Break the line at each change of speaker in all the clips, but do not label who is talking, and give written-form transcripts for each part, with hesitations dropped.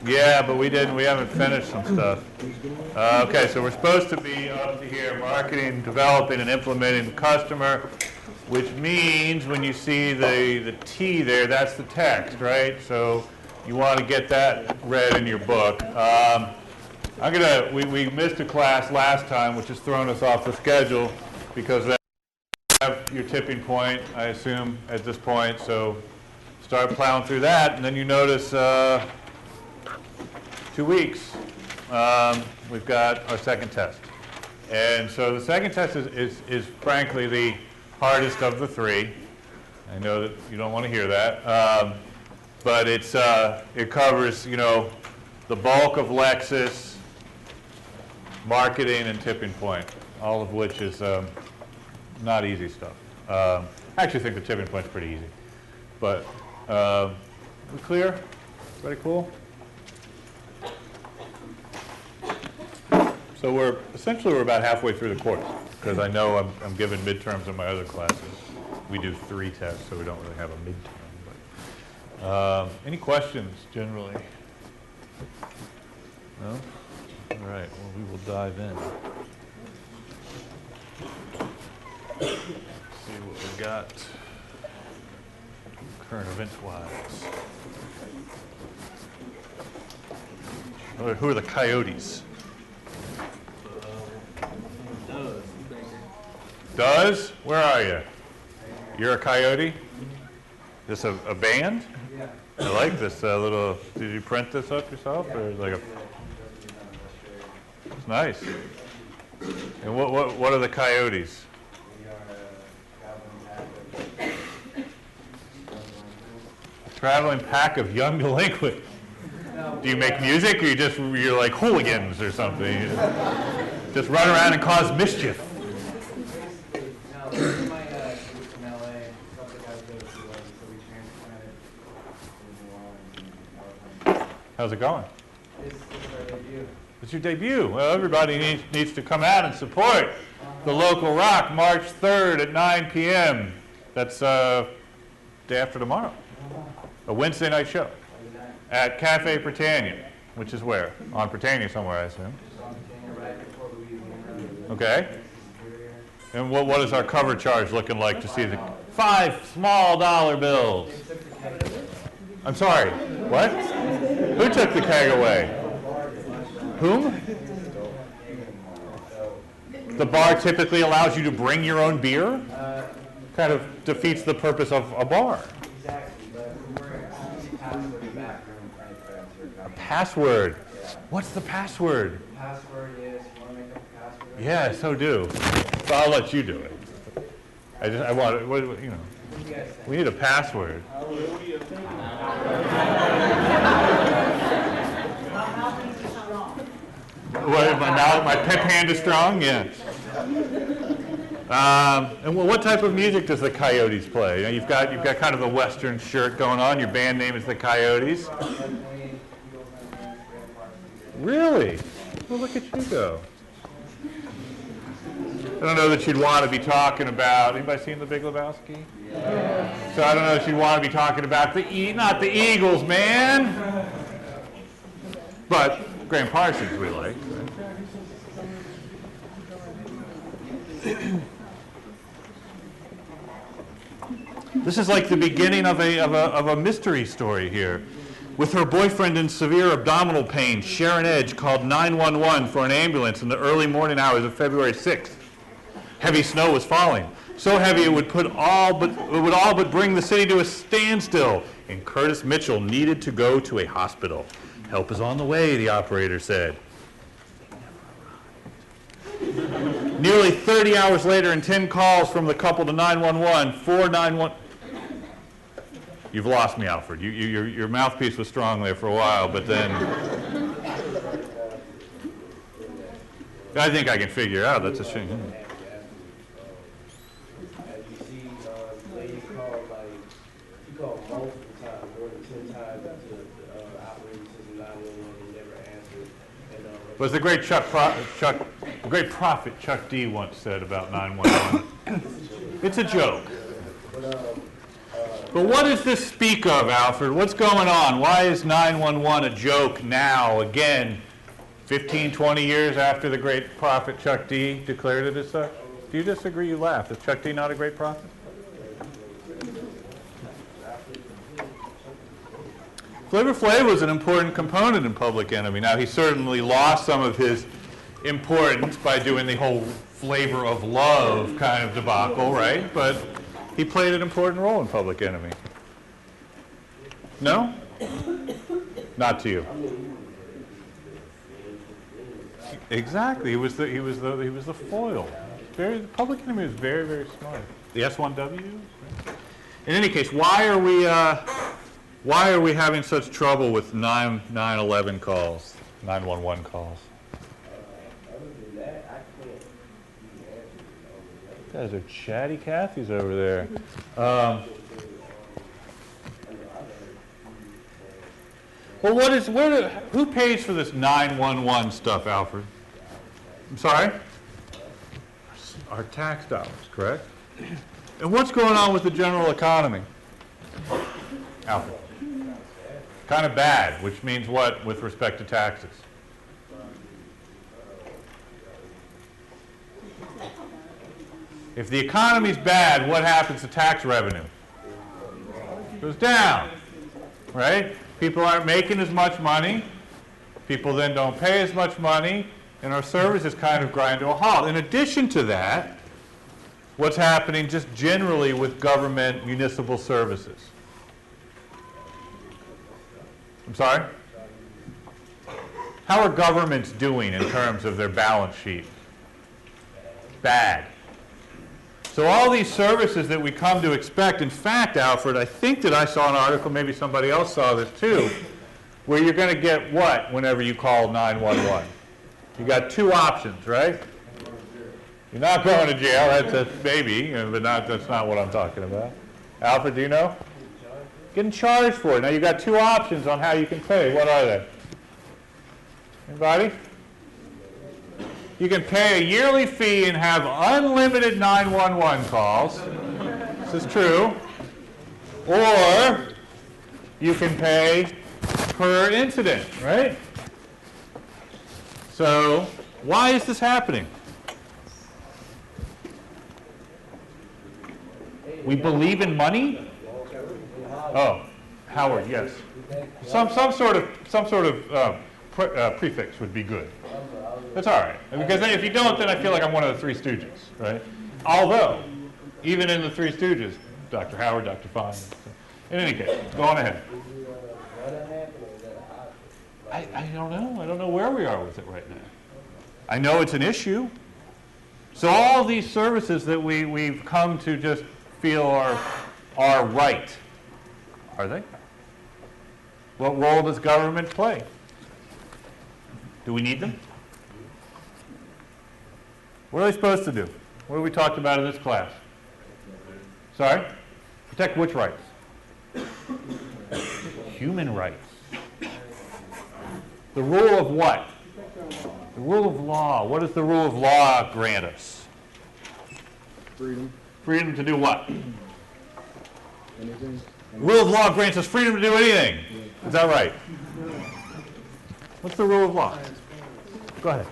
Yeah, but we didn't. We haven't finished some stuff. Okay, so we're supposed to be up to here, marketing, developing, and implementing the customer, which means when you see the T there, that's the text, right? So you want to get that read in your book. We missed a class last time, which has thrown us off the schedule because we have your tipping point, I assume, at this point. So start plowing through that, and then you notice 2 weeks, we've got our second test. And so the second test is frankly the hardest of the three. I know that you don't want to hear that, but it covers, you know, the bulk of Lexis, marketing, and tipping point, all of which is not easy stuff. I actually think the tipping point's pretty easy, but we clear? Everybody cool? So we're about halfway through the course, because I know I'm given midterms in my other classes. We do 3 tests, so we don't really have a midterm. But, any questions generally? No? All right. Well, we will dive in. See what we got current events wise. Who are the coyotes? Does? Where are you? You're a coyote? Is this a band? Yeah. I like this little, did you print this up yourself? Or like a, it's nice. And what are the coyotes?
We are
a traveling pack of young delinquents. Do you make music, or you're like hooligans or something? You just run around and cause mischief? How's it going?
It's our debut.
It's your debut. Well, everybody needs to come out and support the local rock March 3rd at 9 p.m. That's day after tomorrow. A Wednesday night show at Cafe Britannia, which is where? On Britannia somewhere, I assume. Okay. And what is our cover charge looking like to see the 5 small dollar bills? I'm sorry, what? Who took the keg away? Whom? The bar typically allows you to bring your own beer? Kind of defeats the purpose of a bar.
Exactly, but we're password in the backroom trying to answer.
A password? What's the password?
The password is, you want to make up a password?
Yeah, so do. So I'll let you do it. I want it, you know. We need a password. My pep hand is strong? Yeah. And what type of music does the Coyotes play? You know, you've got kind of the Western shirt going on. Your band name is the Coyotes. Really? Well, look at you go. I don't know that you'd want to be talking about, anybody seen The Big Lebowski? Yeah. So I don't know that you'd want to be talking about not the Eagles, man. But Graham Parsons we like. This is like the beginning of a mystery story here. With her boyfriend in severe abdominal pain, Sharon Edge called 911 for an ambulance in the early morning hours of February 6th. Heavy snow was falling, so heavy it would all but bring the city to a standstill, and Curtis Mitchell needed to go to a hospital. Help is on the way, the operator said. Nearly 30 hours later and 10 calls from the couple to 911, 491. You've lost me, Alfred. Your mouthpiece was strong there for a while, but then I think I can figure it out. That's a shame. Was the great great prophet Chuck D once said about 911. It's a joke. But what does this speak of, Alfred? What's going on? Why is 911 a joke now, again, 15, 20 years after the great prophet Chuck D declared it as such? Do you disagree? You laugh. Is Chuck D not a great prophet? Flavor Flav was an important component in Public Enemy. Now, he certainly lost some of his importance by doing the whole flavor of love kind of debacle, right? But he played an important role in Public Enemy. No? Not to you. Exactly. He was the foil. Public Enemy was very, very smart. The S1W? In any case, why are we having such trouble with 911 calls, 911 calls? Guys are chatty Cathy's over there. Well, who pays for this 911 stuff, Alfred? I'm sorry? Our tax dollars, correct? And what's going on with the general economy? Alfred. Kind of bad, which means what with respect to taxes? If the economy's bad, what happens to tax revenue? It goes down, right? People aren't making as much money. People then don't pay as much money, and our services kind of grind to a halt. In addition to that, what's happening just generally with government municipal services? I'm sorry? How are governments doing in terms of their balance sheet? Bad. So all these services that we come to expect, in fact, Alfred, I think that I saw an article, maybe somebody else saw this too, where you're going to get what whenever you call 911? You got two options, right? You're not going to jail, that's maybe, but that's not what I'm talking about. Alfred, do you know? Getting charged for it. Now you've got two options on how you can pay. What are they? Anybody? You can pay a yearly fee and have unlimited 911 calls. This is true. Or you can pay per incident, right? So why is this happening? We believe in money? Oh, Howard, yes. Some sort of prefix would be good. That's all right. Because then if you don't, then I feel like I'm one of the Three Stooges, right? Although, even in the Three Stooges, Dr. Howard, Dr. Fine. In any case, go on ahead. I don't know. I don't know where we are with it right now. I know it's an issue. So all these services that we've come to just feel are right. Are they? What role does government play? Do we need them? What are they supposed to do? What have we talked about in this class? Sorry? Protect which rights? Human rights. The rule of what? The rule of law. What does the rule of law grant us?
Freedom.
Freedom to do what?
Anything.
The rule of law grants us freedom to do anything. Is that right? What's the rule of law? Go ahead.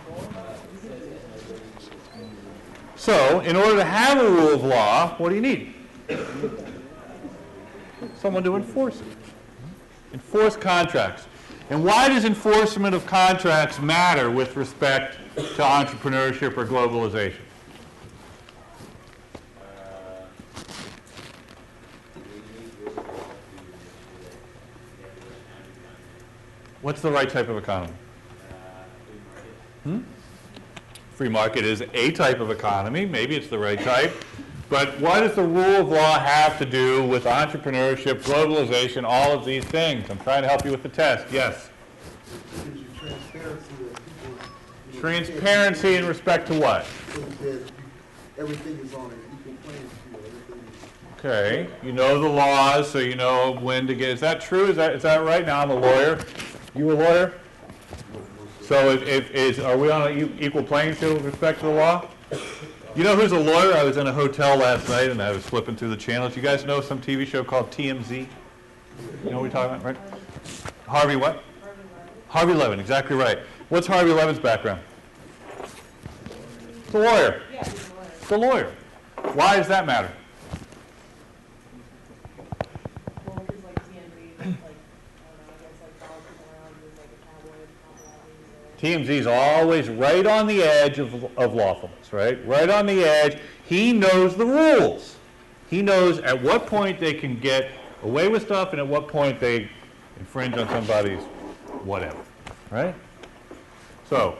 So, in order to have a rule of law, what do you need? Someone to enforce it. Enforce contracts. And why does enforcement of contracts matter with respect to entrepreneurship or globalization? What's the right type of economy? Free market is a type of economy. Maybe it's the right type. But what does the rule of law have to do with entrepreneurship, globalization, all of these things? I'm trying to help you with the test. Yes? Transparency in respect to what?
Everything is on an equal playing field.
Okay. You know the laws, so you know when to get. Is that true? Is that right? Now I'm a lawyer. You a lawyer? So are we on an equal playing field with respect to the law? You know who's a lawyer? I was in a hotel last night and I was flipping through the channels. You guys know some TV show called TMZ? You know what we're talking about, right? Harvey what? Harvey Levin, exactly right. What's Harvey Levin's background? He's a lawyer.
Yeah, he's a lawyer.
He's a lawyer. Why does that matter?
Well, because like TMZ, like, I don't know, I guess like follows people around, he was like a cowboy with cowboy.
TMZ is always right on the edge of lawfulness, right? Right on the edge. He knows the rules. He knows at what point they can get away with stuff and at what point they infringe on somebody's whatever, right? So,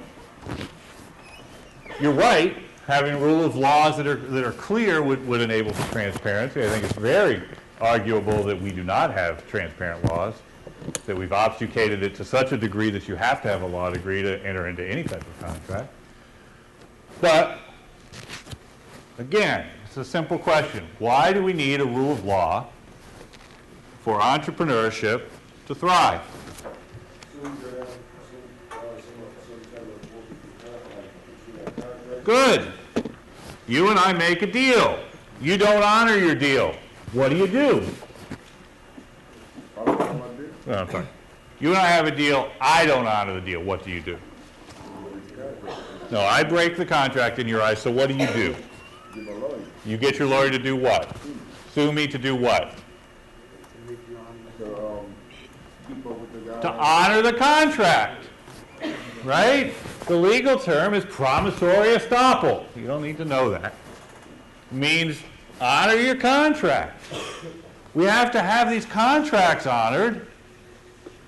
you're right. Having rule of laws that are clear would enable for transparency. I think it's very arguable that we do not have transparent laws, that we've obfuscated it to such a degree that you have to have a law degree to enter into any type of contract. But, again, it's a simple question. Why do we need a rule of law for entrepreneurship to thrive? Good. You and I make a deal. You don't honor your deal. What do you do? No, I'm sorry. You and I have a deal. I don't honor the deal. What do you do? No, I break the contract in your eyes, so what do? You get your lawyer to do what? Sue me to do what? To honor the contract, right? The legal term is promissory estoppel. You don't need to know that. It means honor your contract. We have to have these contracts honored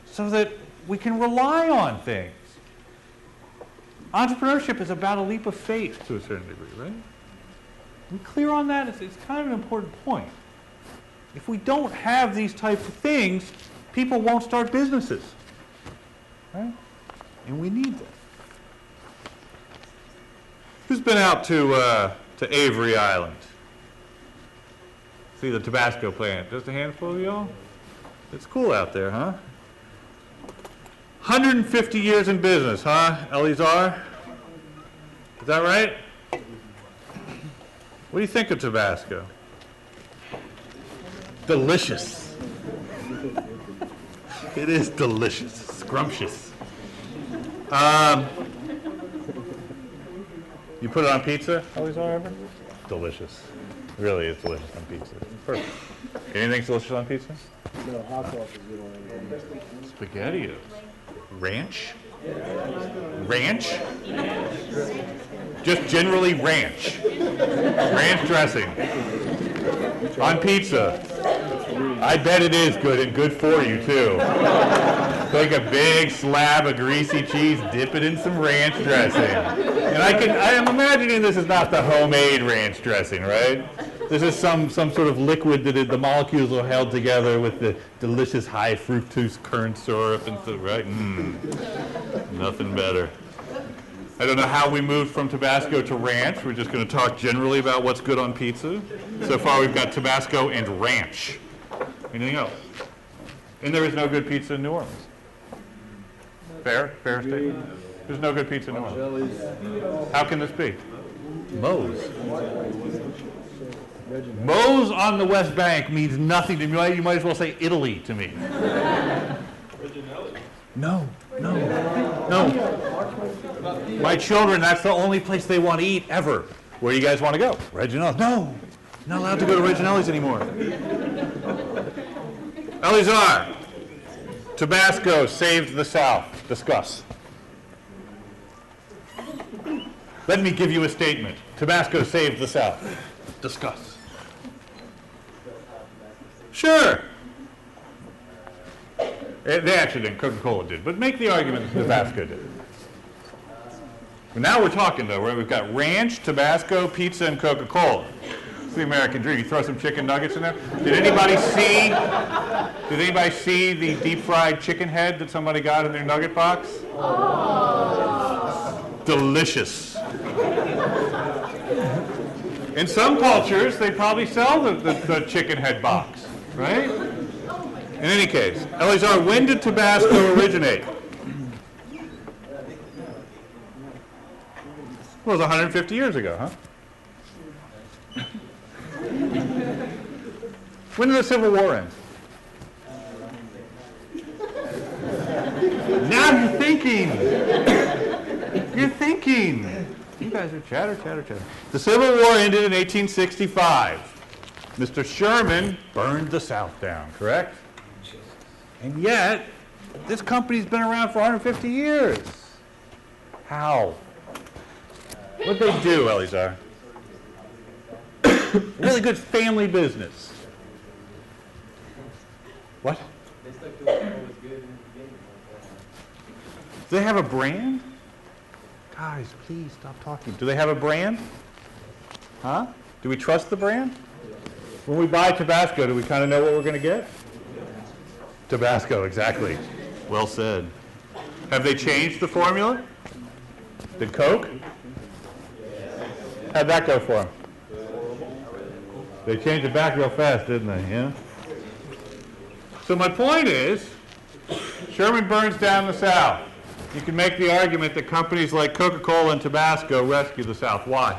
so that we can rely on things. Entrepreneurship is about a leap of faith to a certain degree, right? We're clear on that? It's kind of an important point. If we don't have these types of things, people won't start businesses, right? And we need them. Who's been out to Avery Island? See the Tabasco plant? Just a handful of y'all? It's cool out there, huh? 150 years in business, huh, Eleazar? Is that right? What do you think of Tabasco? Delicious. It is delicious, scrumptious. You put it on pizza, Eleazar, ever? Delicious. Really, it's delicious on pizza. Perfect. Anything's delicious on pizza?
No, hot sauce is good on everything.
SpaghettiOs. Ranch? Ranch? Just generally ranch. Ranch dressing. On pizza. I bet it is good and good for you too. Take a big slab of greasy cheese, dip it in some ranch dressing. And I am imagining this is not the homemade ranch dressing, right? This is some sort of liquid that the molecules are held together with the delicious high fructose corn syrup and stuff, right? Nothing better. I don't know how we moved from Tabasco to ranch. We're just going to talk generally about what's good on pizza. So far we've got Tabasco and ranch. Anything else? And there is no good pizza in New Orleans. Fair? Fair statement? There's no good pizza in New Orleans. How can this be? Moe's. Moe's on the West Bank means nothing to me. You might as well say Italy to me. No. My children, that's the only place they want to eat ever. Where do you guys want to go? Reginelli's. No, not allowed to go to Reginelli's anymore. Eleazar, Tabasco saved the South. Discuss. Let me give you a statement. Tabasco saved the South. Discuss. Sure. They actually didn't. Coca-Cola did. But make the argument that Tabasco did. Now we're talking, though, right? We've got ranch, Tabasco, pizza, and Coca-Cola. It's the American dream. You throw some chicken nuggets in there. Did anybody see the deep-fried chicken head that somebody got in their nugget box? Oh. Delicious. In some cultures, they probably sell the chicken head box, right? In any case, Eleazar, when did Tabasco originate? Well, it was 150 years ago, huh? When did the Civil War end? Now you're thinking. You're thinking. You guys are chatter, chatter, chatter. The Civil War ended in 1865. Mr. Sherman burned the South down, correct? And yet, this company's been around for 150 years. How? What'd they do, Elizar? Really good family business. What?
They stuck to what was good in the beginning.
Do they have a brand? Guys, please stop talking. Do they have a brand? Huh? Do we trust the brand? When we buy Tabasco, do we kind of know what we're going to get? Tabasco, exactly. Well said. Have they changed the formula? Did Coke? How'd that go for them? They changed it back real fast, didn't they? Yeah. So my point is, Sherman burns down the South. You can make the argument that companies like Coca-Cola and Tabasco rescue the South. Why?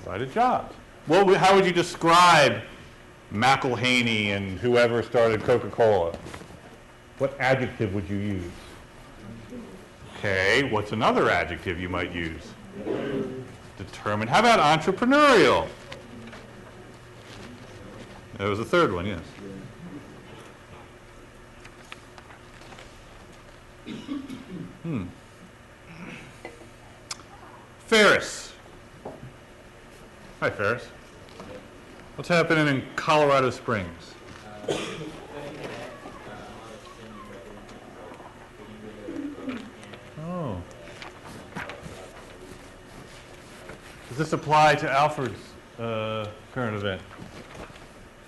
Provided jobs. Well, how would you describe McElhaney and whoever started Coca-Cola? What adjective would you use? Okay, what's another adjective you might use? Determined. How about entrepreneurial? There was a third one, yes. Ferris. Hi, Ferris. What's happening in Colorado Springs? Oh. Does this apply to Alfred's current event?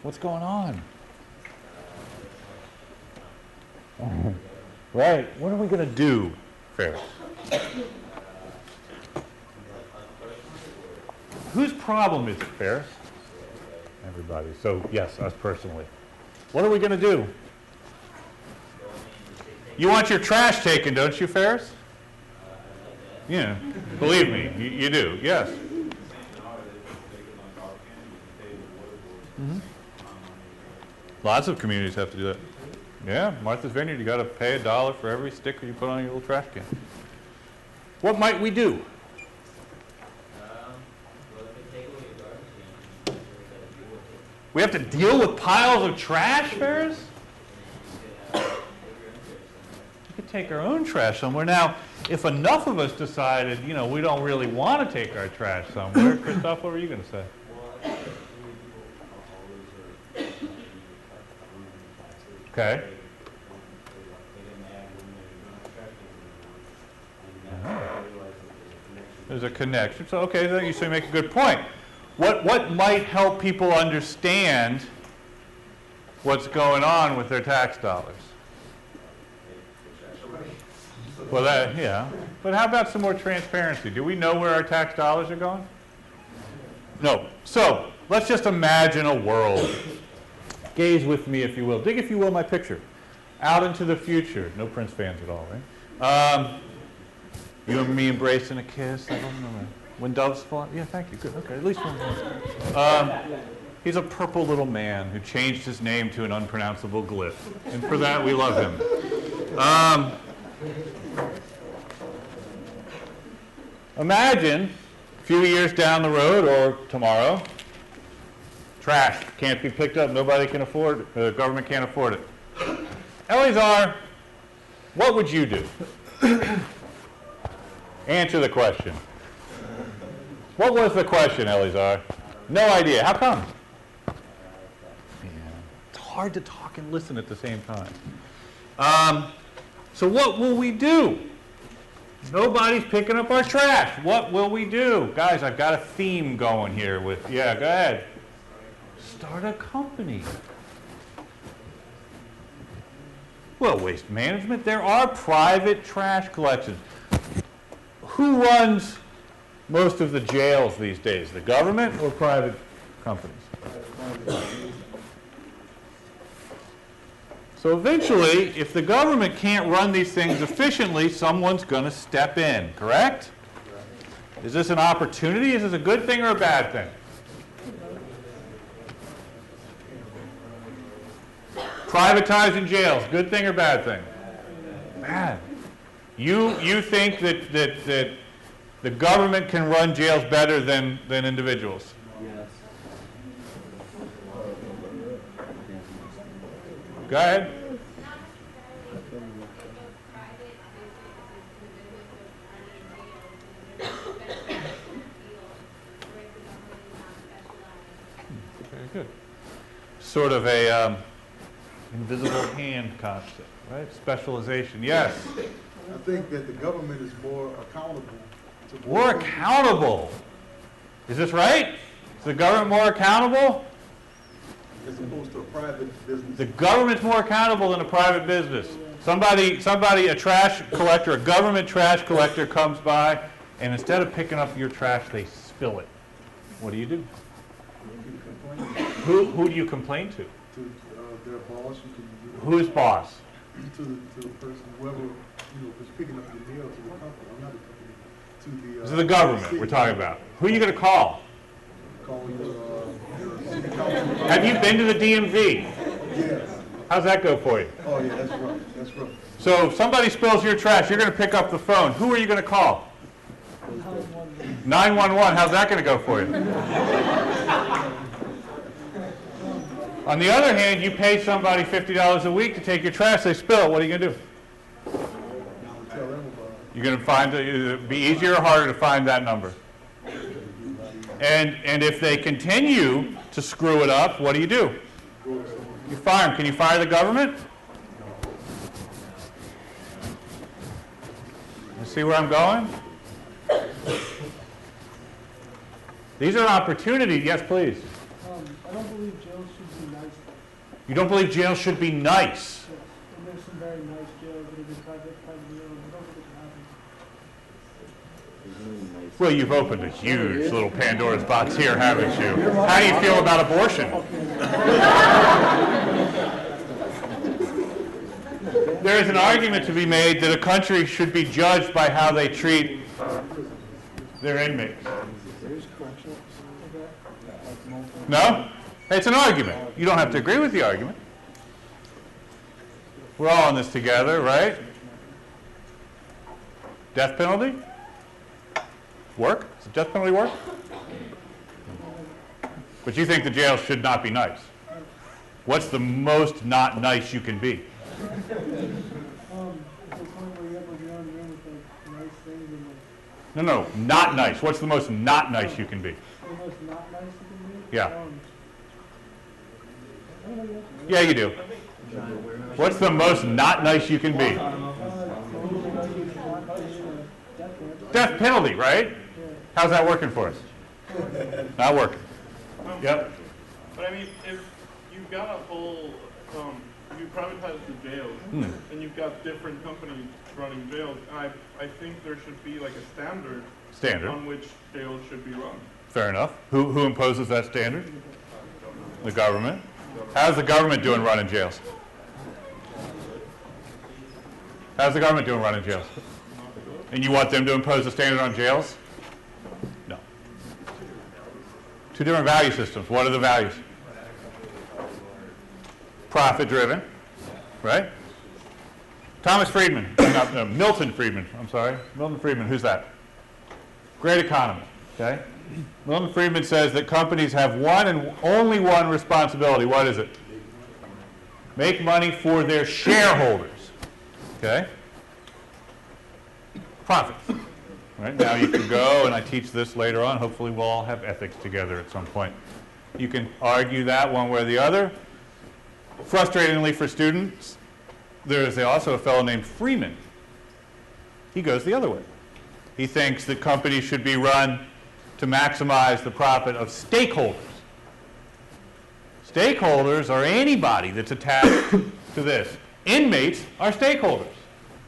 What's going on? Right. What are we going to do, Ferris? Whose problem is it, Ferris? Everybody. So, yes, us personally. What are we going to do? You want your trash taken, don't you, Ferris? Yeah. Believe me, you do. Yes. Mm-hmm. Lots of communities have to do that. Yeah, Martha's Vineyard, you got to pay $1 for every sticker you put on your little trash can. What might we do? We have to deal with piles of trash, Ferris? We could take our own trash somewhere. Now, if enough of us decided, you know, we don't really want to take our trash somewhere, Christoph, what were you going to say? Okay. There's a connection. So, okay, so you make a good point. What might help people understand what's going on with their tax dollars? Well, that, yeah. But how about some more transparency? Do we know where our tax dollars are going? No. So, let's just imagine a world. Gaze with me, if you will. Dig, if you will, my picture. Out into the future. No Prince fans at all, right? You and me embracing a kiss. I don't know. When doves fall. Yeah, thank you. Good. Okay, at least one. He's a purple little man who changed his name to an unpronounceable glyph. And for that, we love him. Imagine a few years down the road or tomorrow, trash can't be picked up. Nobody can afford it. The government can't afford it. Eleazar, what would you do? Answer the question. What was the question, Eleazar? No idea. How come? Yeah. It's hard to talk and listen at the same time. So what will we do? Nobody's picking up our trash. What will we do? Guys, I've got a theme going here with, yeah, go ahead. Start a company. Well, waste management. There are private trash collections. Who runs most of the jails these days, the government or private companies? So eventually, if the government can't run these things efficiently, someone's going to step in, correct? Is this an opportunity? Is this a good thing or a bad thing? Privatizing jails, good thing or bad thing? Bad. You think that the government can run jails better than individuals?
Yes.
Go ahead. Very good. Sort of a invisible hand concept, right? Specialization. Yes.
I think that the government is more accountable to.
More accountable. Is this right? Is the government more accountable?
As opposed to a private business.
The government's more accountable than a private business. Somebody, a trash collector, a government trash collector comes by, and instead of picking up your trash, they spill it. What do you do? Who do you complain to?
To their boss, you can.
Who's boss?
To the person, whoever, is picking up the mail to the company, I'm not the company, to the.
This is the government we're talking about. Who are you going to call?
Call your city council.
Have you been to the DMV?
Yes.
How's that go for you?
Oh, yeah, that's rough, that's rough.
So if somebody spills your trash, you're going to pick up the phone. Who are you going to call? 911. How's that going to go for you? On the other hand, you pay somebody $50 a week to take your trash, they spill it, what are you going to do?
Tell them about it.
You're going to find, it'll be easier or harder to find that number. And if they continue to screw it up, what do? You fire them. Can you fire the government? You see where I'm going? These are opportunities. Yes, please.
I don't believe jails should be nice.
You don't believe jails should be nice?
Yes. And there's some very nice jails that have been privately owned. I don't think it happens.
Well, you've opened a huge little Pandora's box here, haven't you? How do you feel about abortion? There is an argument to be made that a country should be judged by how they treat their inmates. No? It's an argument. You don't have to agree with the argument. We're all in this together, right? Death penalty? Work? Does the death penalty work? But you think the jail should not be nice. What's the most not nice you can be?
It's the point where you have like your own room with like nice things and like
No, not nice. What's the most not nice you can be?
the most not nice you can be.
Yeah. Yeah, you do. What's the most not nice you can be? Death penalty, right? How's that working for us? Not working. Yep.
But I mean, if you've got a whole, you privatize the jails, and you've got different companies running jails, and I think there should be like a standard on which jails should be run.
Fair enough. Who imposes that standard? The government. How's the government doing running jails? How's the government doing running jails? And you want them to impose a standard on jails? No. Two different value systems. What are the values? Profit-driven, right? Milton Friedman, I'm sorry. Milton Friedman, who's that? Great economy, okay? Milton Friedman says that companies have one and only one responsibility. What is it? Make money for their shareholders, okay? Profits. Right? Now you can go, and I teach this later on. Hopefully we'll all have ethics together at some point. You can argue that one way or the other. Frustratingly for students, there is also a fellow named Freeman. He goes the other way. He thinks that companies should be run to maximize the profit of stakeholders. Stakeholders are anybody that's attached to this. Inmates are stakeholders.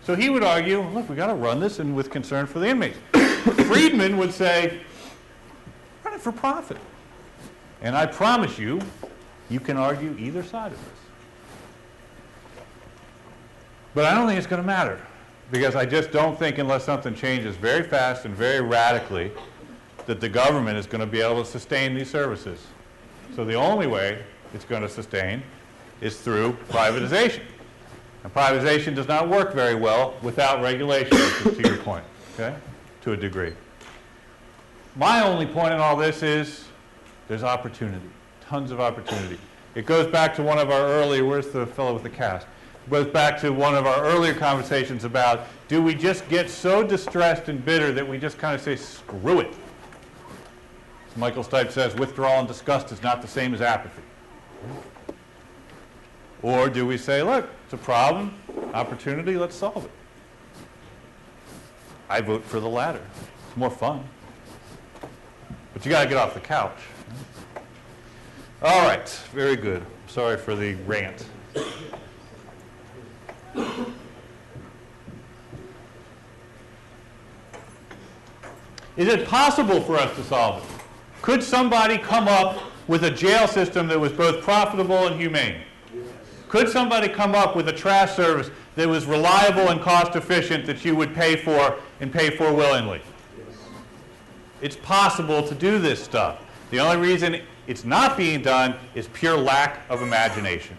So he would argue, look, we got to run this and with concern for the inmates. Friedman would say, run it for profit. And I promise you, you can argue either side of this. But I don't think it's going to matter, because I just don't think unless something changes very fast and very radically that the government is going to be able to sustain these services. So the only way it's going to sustain is through privatization. And privatization does not work very well without regulation, which is to your point, okay, to a degree. My only point in all this is there's opportunity, tons of opportunity. It goes back to one of our earlier, where's the fellow with the cast? It goes back to one of our earlier conversations about, do we just get so distressed and bitter that we just kind of say, screw it? As Michael Stipe says, withdrawal and disgust is not the same as apathy. Or do we say, look, it's a problem, opportunity, let's solve it? I vote for the latter. It's more fun. But you got to get off the couch. All right, very good. Sorry for the rant. Is it possible for us to solve it? Could somebody come up with a jail system that was both profitable and humane? Could somebody come up with a trash service that was reliable and cost efficient that you would pay for and pay for willingly? It's possible to do this stuff. The only reason it's not being done is pure lack of imagination,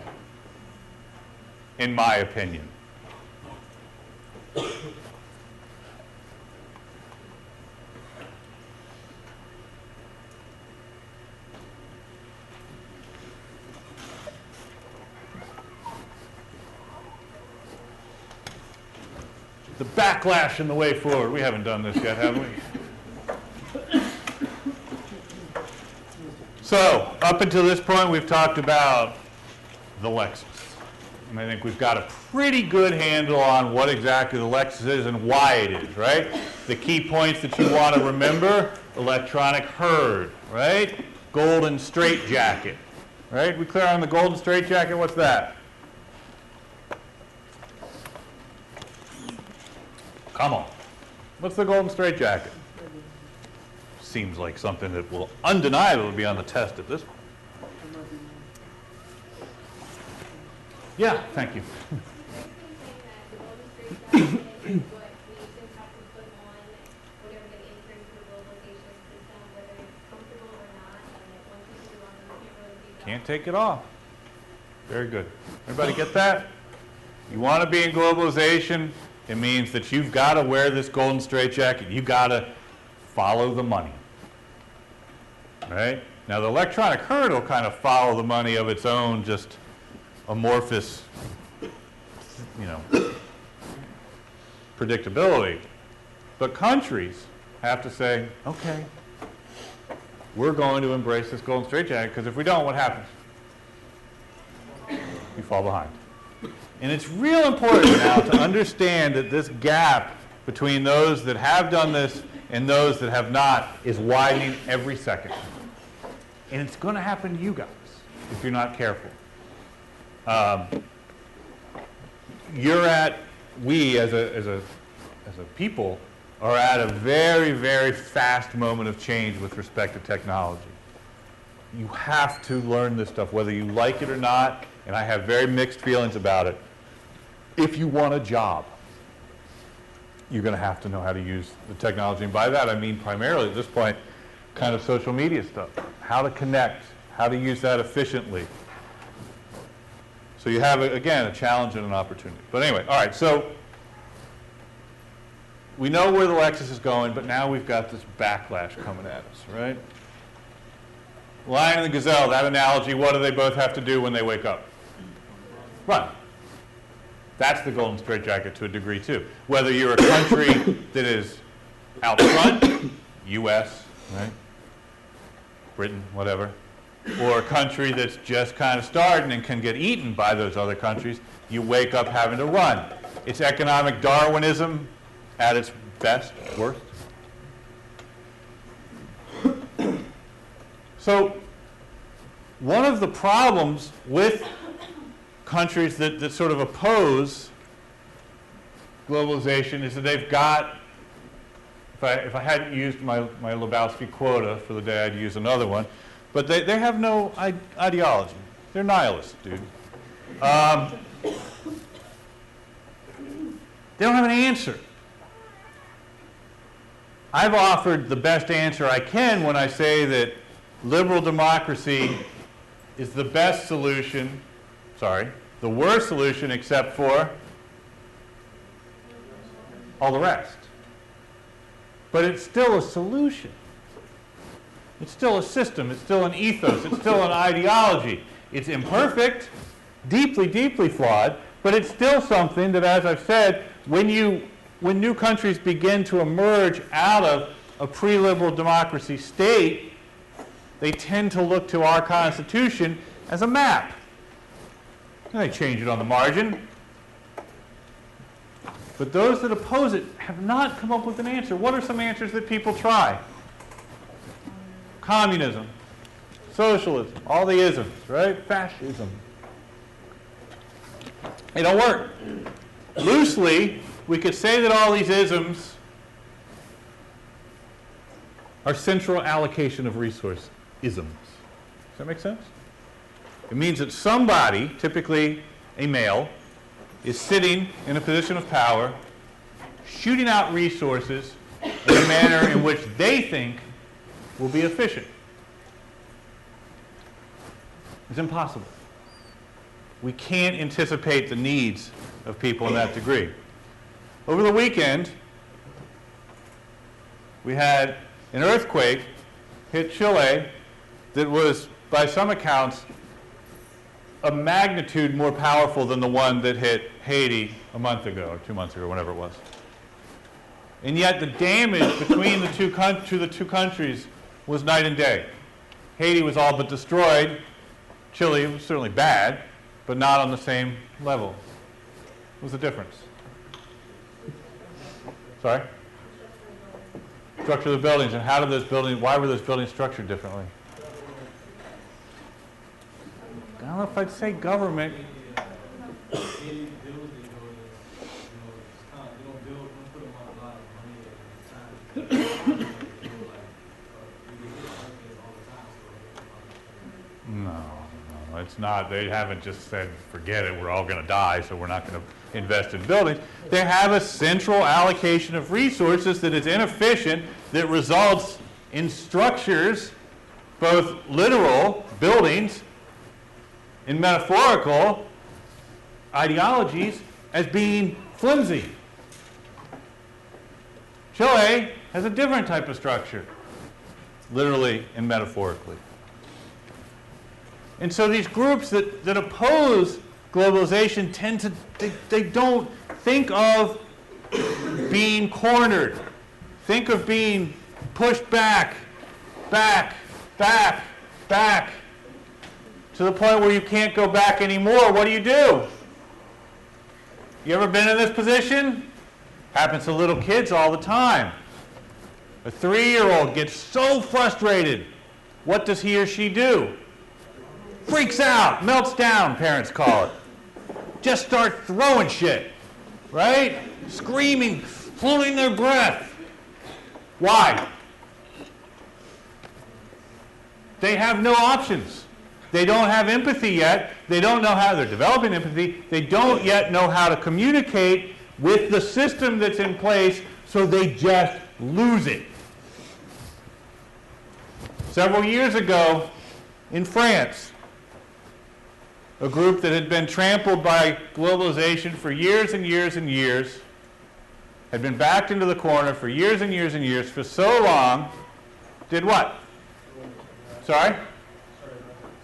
in my opinion. The backlash and the way forward. We haven't done this yet, have we? So, up until this point, we've talked about the Lexus. And I think we've got a pretty good handle on what exactly the Lexus is and why it is, right? The key points that you want to remember: electronic herd, right? Golden straitjacket, right? We clear on the golden straitjacket? What's that? Come on. What's the golden straitjacket? Seems like something that will undeniably be on the test at this point. Yeah, thank you. Can't take it off. Very good. Everybody get that? You want to be in globalization, it means that you've got to wear this golden straitjacket. You've got to follow the money. Right? Now, the electronic herd will kind of follow the money of its own, just amorphous, predictability. But countries have to say, okay, we're going to embrace this golden straitjacket, because if we don't, what happens? You fall behind. And it's real important now to understand that this gap between those that have done this and those that have not is widening every second. And it's going to happen to you guys if you're not careful. We as a people are at a very, very fast moment of change with respect to technology. You have to learn this stuff, whether you like it or not, and I have very mixed feelings about it. If you want a job, you're going to have to know how to use the technology. And by that, I mean primarily at this point, kind of social media stuff. How to connect, how to use that efficiently. So you have, again, a challenge and an opportunity. But anyway, all right, so we know where the Lexus is going, but now we've got this backlash coming at us, right? Lion and the gazelle, that analogy, what do they both have to do when they wake up? Run. That's the golden straitjacket to a degree, too. Whether you're a country that is out front, US, right? Britain, whatever, or a country that's just kind of starting and can get eaten by those other countries, you wake up having to run. It's economic Darwinism at its best, worst. So one of the problems with countries that sort of oppose globalization is that they've got, if I hadn't used my Lebowski quota for the day, I'd use another one, but they have no ideology. They're nihilists, dude. They don't have an answer. I've offered the best answer I can when I say that liberal democracy is the best solution sorry, the worst solution except for all the rest. But it's still a solution. It's still a system. It's still an ethos. It's still an ideology. It's imperfect, deeply, deeply flawed, but it's still something that, as I've said, when new countries begin to emerge out of a pre-liberal democracy state, they tend to look to our Constitution as a map. And they change it on the margin. But those that oppose it have not come up with an answer. What are some answers that people try? Communism, socialism, all the isms, right? Fascism. They don't work. Loosely, we could say that all these isms are central allocation of resource isms. Does that make sense? It means that somebody, typically a male, is sitting in a position of power, shooting out resources in a manner in which they think will be efficient. It's impossible. We can't anticipate the needs of people in that degree. Over the weekend, we had an earthquake hit Chile that was, by some accounts, a magnitude more powerful than the one that hit Haiti a month ago, or 2 months ago, whatever it was. And yet the damage between the two countries was night and day. Haiti was all but destroyed. Chile was certainly bad, but not on the same level. What was the difference? Sorry? Structure of the buildings, and how did those buildings, why were those buildings structured differently? I don't know if I'd say government. No, it's not. They haven't just said, forget it, we're all going to die, so we're not going to invest in buildings. They have a central allocation of resources that is inefficient, that results in structures, both literal, buildings, and metaphorical ideologies, as being flimsy. Chile has a different type of structure, literally and metaphorically. And so these groups that oppose globalization tend to, they don't think of being cornered. Think of being pushed back, back, back, back, to the point where you can't go back anymore. What do? You ever been in this position? Happens to little kids all the time. A 3-year-old gets so frustrated. What does he or she do? Freaks out, melts down, parents call it. Just start throwing shit, right? Screaming, holding their breath. Why? They have no options. They don't have empathy yet. They don't know how, they're developing empathy. They don't yet know how to communicate with the system that's in place, so they just lose it. Several years ago in France, a group that had been trampled by globalization for years and years and years, had been backed into the corner for years and years and years, for so long, did what? Sorry?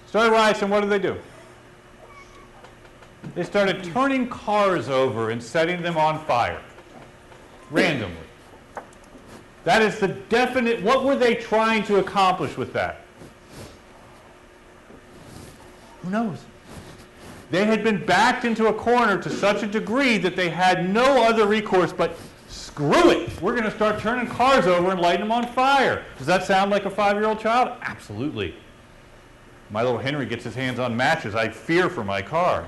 Started riots, and what did they do? They started turning cars over and setting them on fire, randomly. That is the definite, what were they trying to accomplish with that? Who knows? They had been backed into a corner to such a degree that they had no other recourse but, screw it, we're going to start turning cars over and lighting them on fire. Does that sound like a 5-year-old child? Absolutely. My little Henry gets his hands on matches. I fear for my car.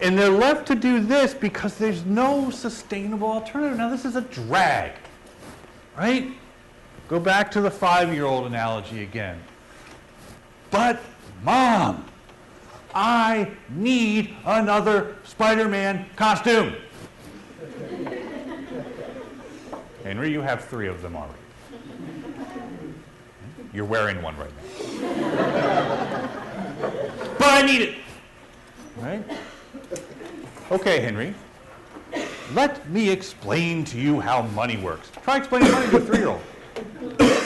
And they're left to do this because there's no sustainable alternative. Now, this is a drag, right? Go back to the 5-year-old analogy again. But, Mom, I need another Spider-Man costume. Henry, you have 3 of them already. You're wearing one right now. But I need it. Right? Okay, Henry. Let me explain to you how money works. Try explaining money to a 3-year-old.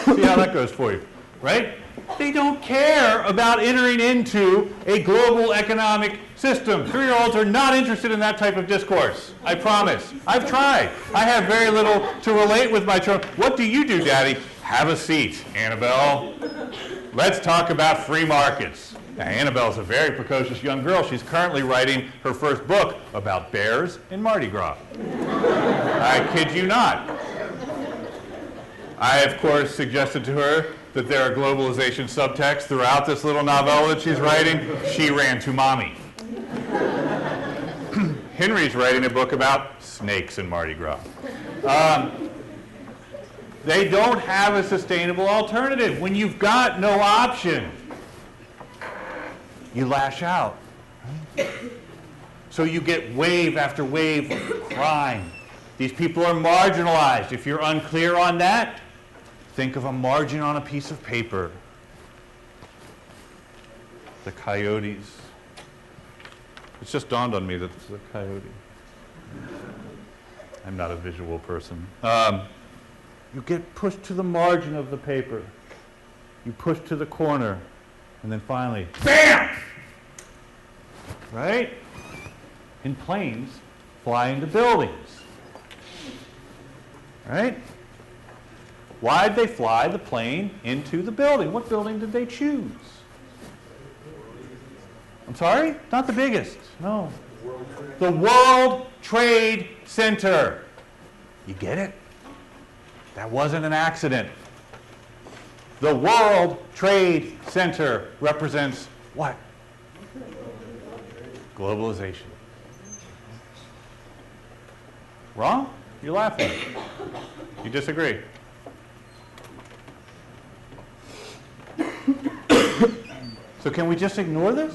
See how that goes for you. Right? They don't care about entering into a global economic system. 3-year-olds are not interested in that type of discourse. I promise. I've tried. I have very little to relate with my children. What do you do, Daddy? Have a seat, Annabelle. Let's talk about free markets. Now, Annabelle's a very precocious young girl. She's currently writing her first book about bears in Mardi Gras. I kid you not. I, of course, suggested to her that there are globalization subtexts throughout this little novella that she's writing. She ran to mommy. Henry's writing a book about snakes in Mardi Gras. They don't have a sustainable alternative. When you've got no option, you lash out. So you get wave after wave of crime. These people are marginalized. If you're unclear on that, think of a margin on a piece of paper. The coyotes. It's just dawned on me that it's a coyote. I'm not a visual person. You get pushed to the margin of the paper. You push to the corner. And then finally, BAM! Right? And planes fly into buildings. Right? Why'd they fly the plane into the building? What building did they choose? I'm sorry? Not the biggest. No. The World Trade Center. You get it? That wasn't an accident. The World Trade Center represents what? Globalization. Wrong? You're laughing. You disagree. So can we just ignore this?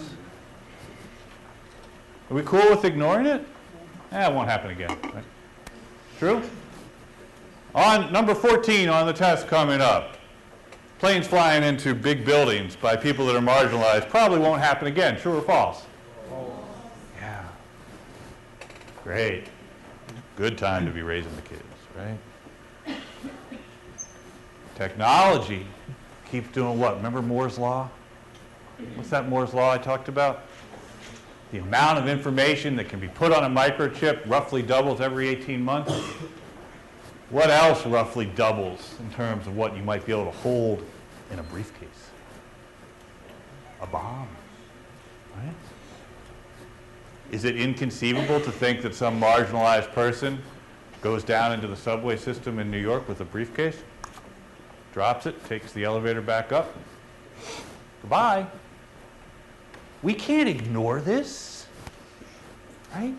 Are we cool with ignoring it? It won't happen again. Right? True? On number 14 on the test coming up, planes flying into big buildings by people that are marginalized probably won't happen again. True or false? Yeah. Great. Good time to be raising the kids, right? Technology keeps doing what? Remember Moore's Law? What's that Moore's Law I talked about? The amount of information that can be put on a microchip roughly doubles every 18 months. What else roughly doubles in terms of what you might be able to hold in a briefcase? A bomb, right? Is it inconceivable to think that some marginalized person goes down into the subway system in New York with a briefcase, drops it, takes the elevator back up? Goodbye. We can't ignore this, right?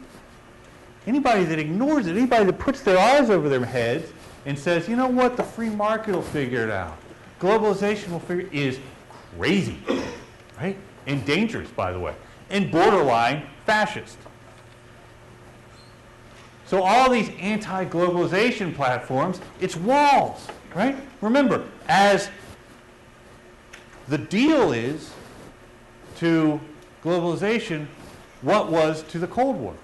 Anybody that ignores it, anybody that puts their eyes over their heads and says, you know what, the free market will figure it out, globalization will figure it, is crazy, right? And dangerous, by the way, and borderline fascist. So all these anti-globalization platforms, it's walls, right? Remember, as the deal is to globalization, what was to the Cold War?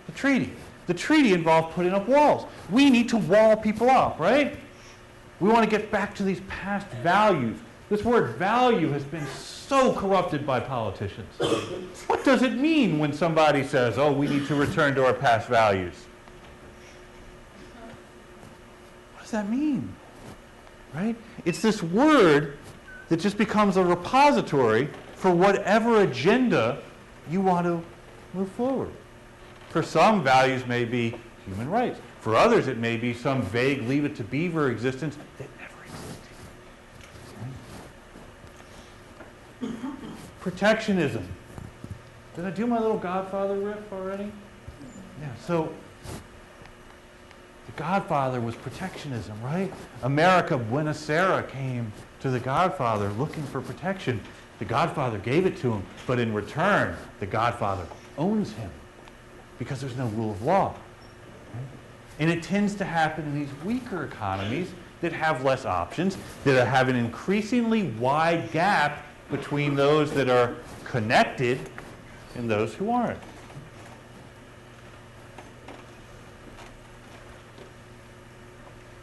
The treaty. The treaty involved putting up walls. We need to wall people up, right? We want to get back to these past values. This word value has been so corrupted by politicians. What does it mean when somebody says, oh, we need to return to our past values? What does that mean? Right? It's this word that just becomes a repository for whatever agenda you want to move forward. For some, values may be human rights. For others, it may be some vague Leave It to Beaver existence that never existed. Protectionism. Did I do my little Godfather riff already? Yeah, so the Godfather was protectionism, right? America Buenos Aires came to the Godfather looking for protection. The Godfather gave it to him, but in return, the Godfather owns him because there's no rule of law. Right? And it tends to happen in these weaker economies that have less options, that have an increasingly wide gap between those that are connected and those who aren't.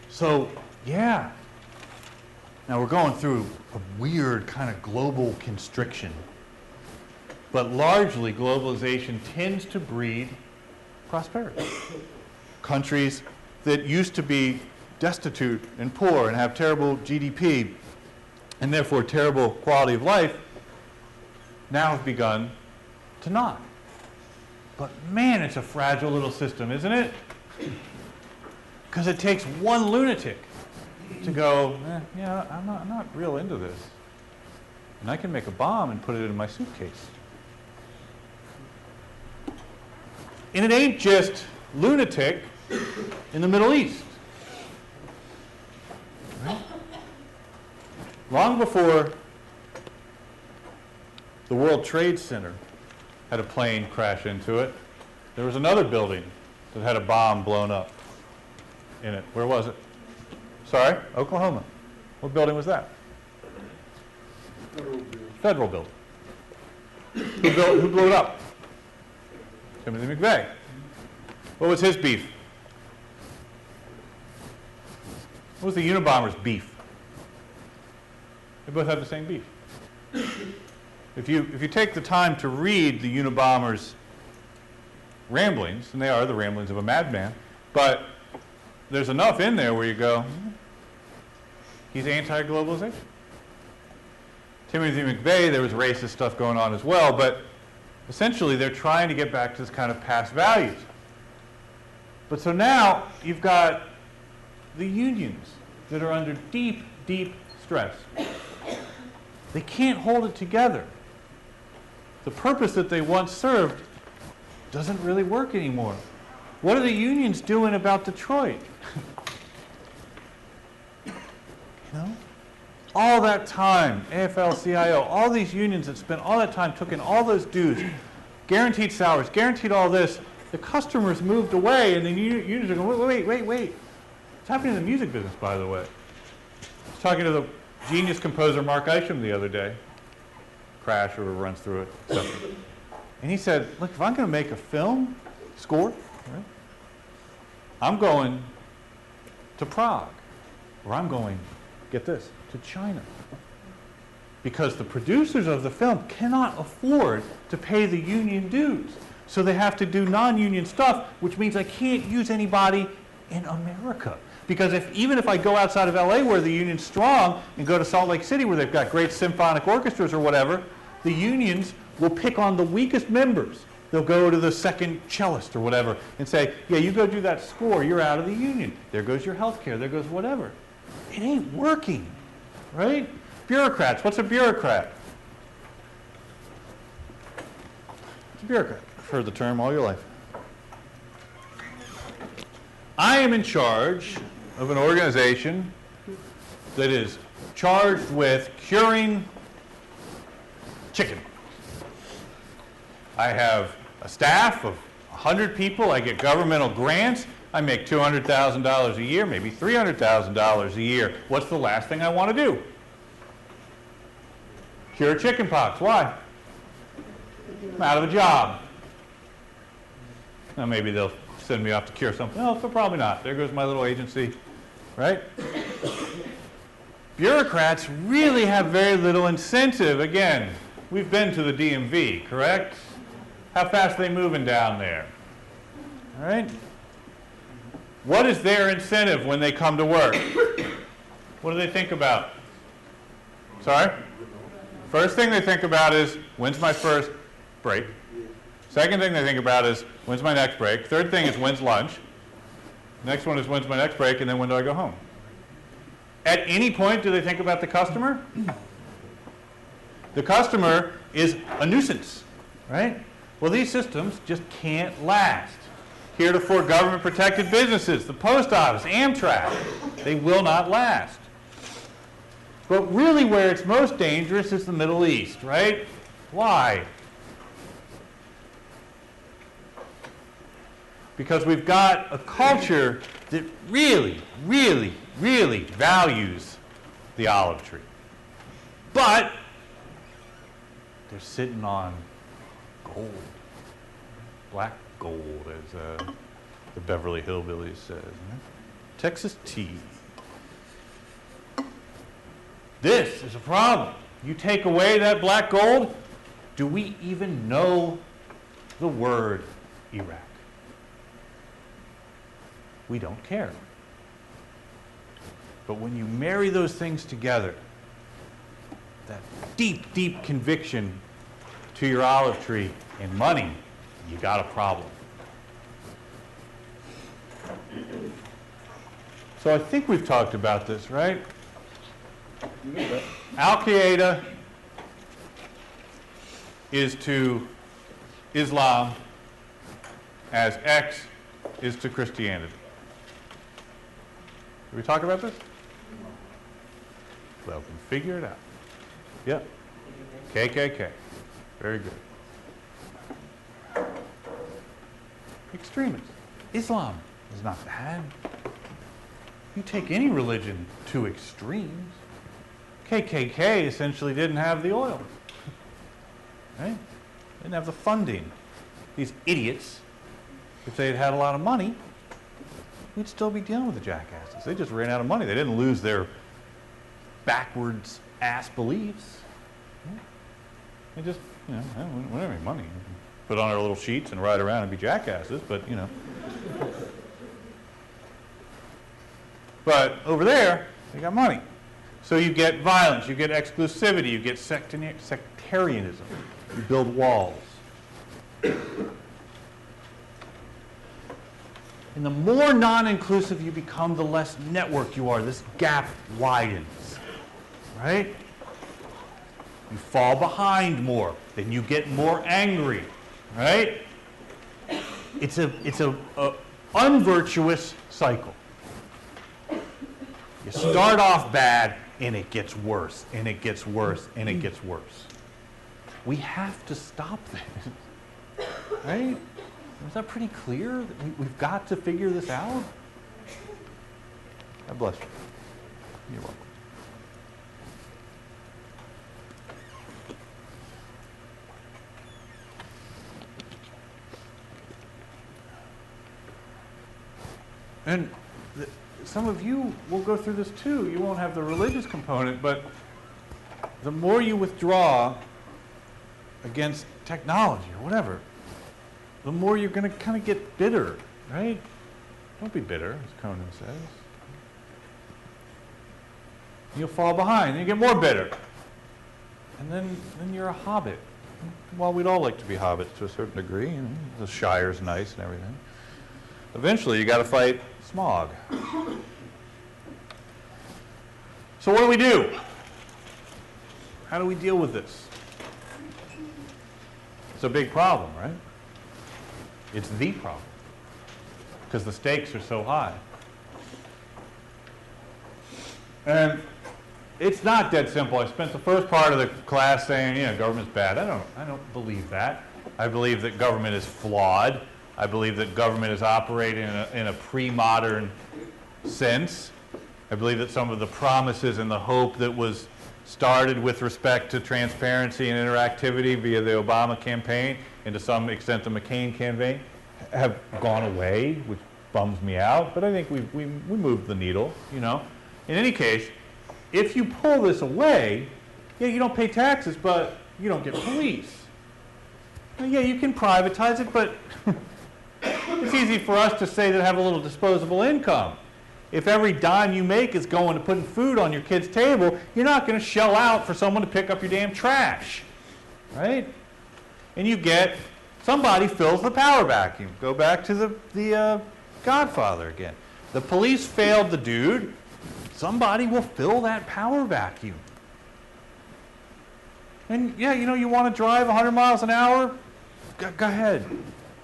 So, yeah. Now we're going through a weird kind of global constriction. But largely, globalization tends to breed prosperity. Countries that used to be destitute and poor and have terrible GDP and therefore terrible quality of life now have begun to not. But man, it's a fragile little system, isn't it? Because it takes one lunatic to go, yeah, I'm not real into this. And I can make a bomb and put it in my suitcase. And it ain't just lunatic in the Middle East. Right? Long before the World Trade Center had a plane crash into it, there was another building that had a bomb blown up in it. Where was it? Sorry? Oklahoma. What building was that? Federal building. Who blew it up? Timothy McVeigh. What was his beef? What was the Unabomber's beef? They both had the same beef. If you take the time to read the Unabomber's ramblings, and they are the ramblings of a madman, but there's enough in there where you go, he's anti-globalization. Timothy McVeigh, there was racist stuff going on as well, but essentially they're trying to get back to this kind of past values. But so now you've got the unions that are under deep, deep stress. They can't hold it together. The purpose that they once served doesn't really work anymore. What are the unions doing about Detroit? You know? All that time, AFL-CIO, all these unions that spent all that time, took in all those dues, guaranteed salaries, guaranteed all this. The customers moved away, and the unions are going, wait. What's happening in the music business, by the way? I was talking to the genius composer Mark Isham the other day. Crash or runs through it, etc. And he said, look, if I'm going to make a film score, right, I'm going to Prague, or I'm going, get this, to China. Because the producers of the film cannot afford to pay the union dues. So they have to do non-union stuff, which means I can't use anybody in America. Because even if I go outside of LA where the union's strong and go to Salt Lake City where they've got great symphonic orchestras or whatever, the unions will pick on the weakest members. They'll go to the second cellist or whatever and say, yeah, you go do that score, you're out of the union. There goes your health care, there goes whatever. It ain't working, right? Bureaucrats, what's a bureaucrat? What's a bureaucrat? I've heard the term all your life. I am in charge of an organization that is charged with curing chicken. I have a staff of 100 people. I get governmental grants. I make $200,000 a year, maybe $300,000 a year. What's the last thing I want to do? Cure chicken pox. Why? I'm out of a job. Now maybe they'll send me off to cure something else, but probably not. There goes my little agency, right? Bureaucrats really have very little incentive. Again, we've been to the DMV, correct? How fast are they moving down there? All right? What is their incentive when they come to work? What do they think about? Sorry? First thing they think about is, when's my first break? Second thing they think about is, when's my next break? Third thing is, when's lunch? Next one is, when's my next break? And then when do I go home? At any point, do they think about the customer? The customer is a nuisance, right? Well, these systems just can't last. Heretofore government-protected businesses, the post office, Amtrak, they will not last. But really where it's most dangerous is the Middle East, right? Why? because we've got a culture that really, really, really values the olive tree. But they're sitting on gold, black gold, as the Beverly Hillbillies said. Texas tea. This is a problem. You take away that black gold, do we even know the word Iraq? We don't care. But when you marry those things together, that deep, deep conviction to your olive tree and money, you got a problem. So I think we've talked about this, right? Al-Qaeda is to Islam as X is to Christianity. Did we talk about this? Well, we can figure it out. Yep. KKK. Very good. Extremists. Islam is not bad. You take any religion to extremes. KKK essentially didn't have the oil. Right? Didn't have the funding. These idiots, if they had had a lot of money, we'd still be dealing with the jackasses. They just ran out of money. They didn't lose their backwards ass beliefs. They just, we don't have any money. Put on our little sheets and ride around and be jackasses, but, But over there, they got money. So you get violence, you get exclusivity, you get sectarianism. You build walls. And the more non-inclusive you become, the less network you are. This gap widens, right? You fall behind more, then you get more angry, right? It's a unvirtuous cycle. You start off bad, and it gets worse, and it gets worse, and it gets worse. We have to stop this, right? Is that pretty clear? We've got to figure this out? God bless you. You're welcome. And some of you will go through this too. You won't have the religious component, but the more you withdraw against technology or whatever, the more you're going to kind of get bitter, right? Don't be bitter, as Conan says. You'll fall behind, and you get more bitter. And then you're a hobbit. Well, we'd all like to be hobbits to a certain degree. The Shire's nice and everything. Eventually, you got to fight smog. So what do? How do we deal with this? It's a big problem, right? It's the problem, because the stakes are so high. And it's not dead simple. I spent the first part of the class saying, government's bad. I don't believe that. I believe that government is flawed. I believe that government is operating in a pre-modern sense. I believe that some of the promises and the hope that was started with respect to transparency and interactivity via the Obama campaign and to some extent the McCain campaign have gone away, which bums me out. But I think we moved the needle, In any case, if you pull this away, you don't pay taxes, but you don't get police. You can privatize it, but it's easy for us to say that have a little disposable income. If every dime you make is going to putting food on your kid's table, you're not going to shell out for someone to pick up your damn trash, right? And you get, somebody fills the power vacuum. Go back to the Godfather again. The police failed the dude. Somebody will fill that power vacuum. And you want to drive 100 miles an hour? Go ahead.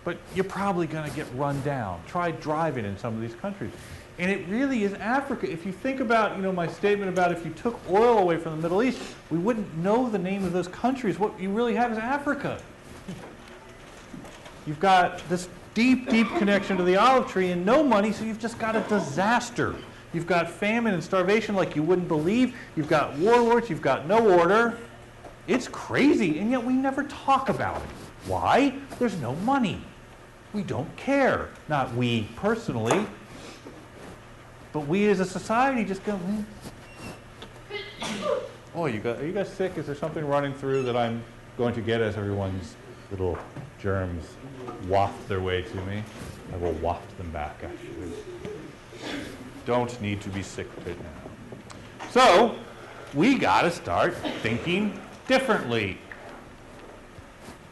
But you're probably going to get run down. Try driving in some of these countries. And it really is Africa. If you think about, my statement about if you took oil away from the Middle East, we wouldn't know the name of those countries. What you really have is Africa. You've got this deep, deep connection to the olive tree and no money, so you've just got a disaster. You've got famine and starvation like you wouldn't believe. You've got warlords. You've got no order. It's crazy, and yet we never talk about it. Why? There's no money. We don't care. Not we personally, but we as a society just go, oh, are you guys sick? Is there something running through that I'm going to get as everyone's little germs waft their way to me? I will waft them back, actually. Don't need to be sick right now. So, we got to start thinking differently.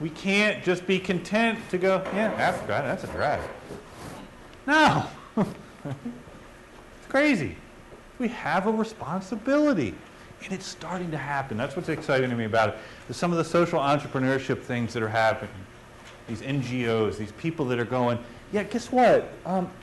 We can't just be content to go, yeah, Africa, that's a drag. No. It's crazy. We have a responsibility. And it's starting to happen. That's what's exciting to me about it. There's some of the social entrepreneurship things that are happening. These NGOs, these people that are going, yeah, guess what?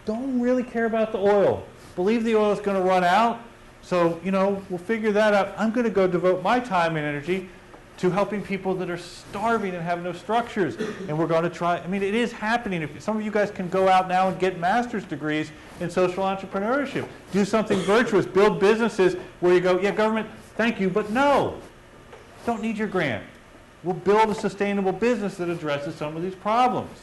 Don't really care about the oil. Believe the oil is going to run out. So, we'll figure that out. I'm going to go devote my time and energy to helping people that are starving and have no structures. And we're going to try, it is happening. If some of you guys can go out now and get master's degrees in social entrepreneurship, do something virtuous, build businesses where you go, yeah, government, thank you, but no, don't need your grant. We'll build a sustainable business that addresses some of these problems.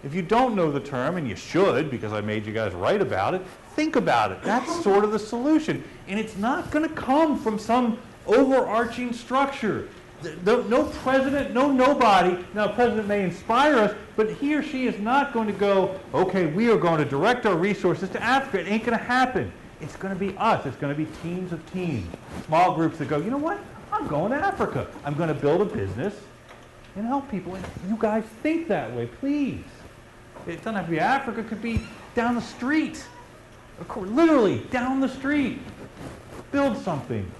If you don't know the term, and you should, because I made you guys write about it, think about it. That's sort of the solution. And it's not going to come from some overarching structure. No president, no nobody. Now, a president may inspire us, but he or she is not going to go, okay, we are going to direct our resources to Africa. It ain't going to happen. It's going to be us. It's going to be teams of teams, small groups that go, you know what? I'm going to Africa. I'm going to build a business and help people. And you guys think that way, please. It doesn't have to be Africa. It could be down the street. Literally, down the street. Build something.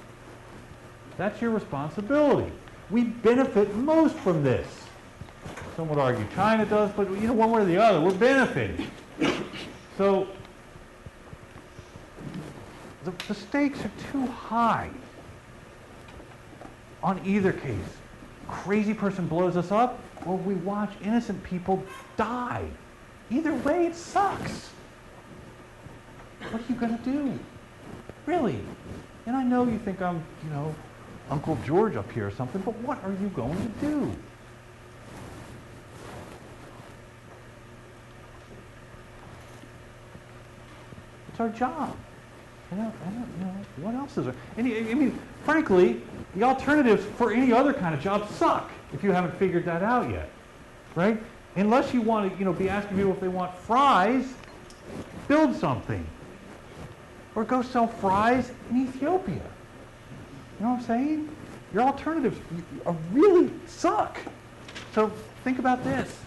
That's your responsibility. We benefit most from this. Some would argue China does, but one way or the other, we're benefiting. So the stakes are too high on either case. Crazy person blows us up, or we watch innocent people die. Either way, it sucks. What are you going to do? Really? And I know you think I'm, Uncle George up here or something, but what are you going to do? It's our job. What else is there? Frankly, the alternatives for any other kind of job suck if you haven't figured that out yet, right? Unless you want to, be asking people if they want fries, build something. Or go sell fries in Ethiopia. You know what I'm saying? Your alternatives really suck. So think about this.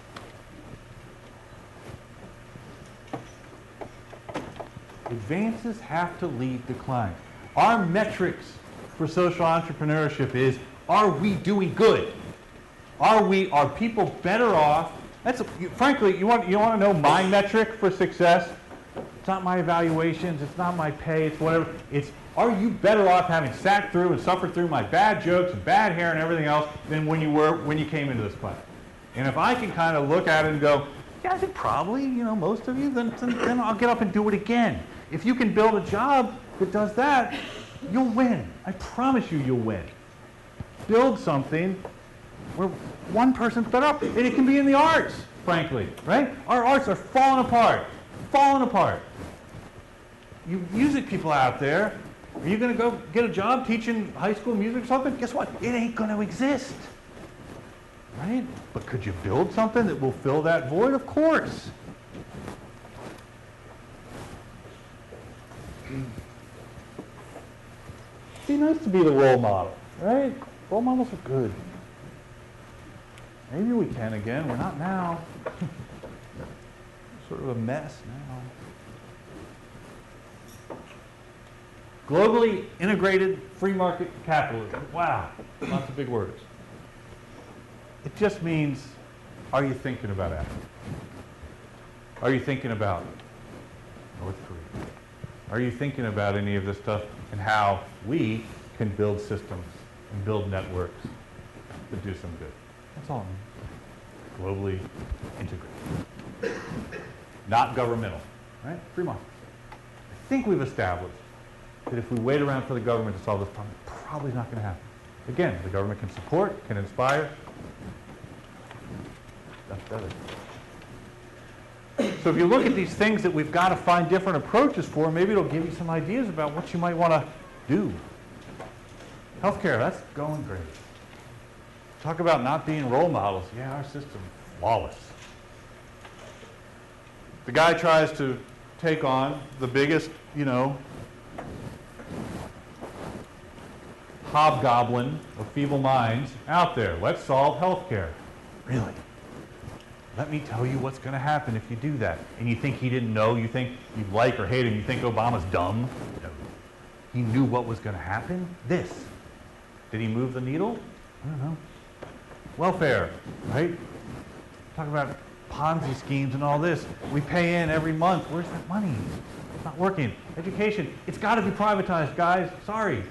Advances have to lead decline. Our metrics for social entrepreneurship is, are we doing good? Are people better off? Frankly, you want to know my metric for success? It's not my evaluations, it's not my pay, it's whatever. It's, are you better off having sat through and suffered through my bad jokes and bad hair and everything else than when you came into this class? And if I can kind of look at it and go, yeah, I think probably, most of you, then I'll get up and do it again. If you can build a job that does that, you'll win. I promise you'll win. Build something where one person's better off. And it can be in the arts, frankly, right? Our arts are falling apart. You music people out there, are you going to go get a job teaching high school music or something? Guess what? It ain't going to exist, right? But could you build something that will fill that void? Of course. It'd be nice to be the role model, right? Role models are good. Maybe we can again. We're not now. Sort of a mess now. Globally integrated free market capitalism. Wow, lots of big words. It just means, are you thinking about Africa? Are you thinking about North Korea? Are you thinking about any of this stuff and how we can build systems and build networks that do some good? That's all it means. Globally integrated. not governmental, right? Free market. I think we've established that if we wait around for the government to solve this problem, it's probably not going to happen. Again, the government can support, can inspire. That's better. So if you look at these things that we've got to find different approaches for, maybe it'll give you some ideas about what you might want to do. Healthcare, that's going great. Talk about not being role models. Yeah, our system's flawless. The guy tries to take on the biggest, hobgoblin of feeble minds out there. Let's solve healthcare. Really? Let me tell you what's going to happen if you do that. And you think he didn't know? You think you like or hate him? You think Obama's dumb? No. He knew what was going to happen? This. Did he move the needle? I don't know. Welfare, right? Talk about Ponzi schemes and all this. We pay in every month. Where's that money? It's not working. Education, it's got to be privatized, guys. Sorry.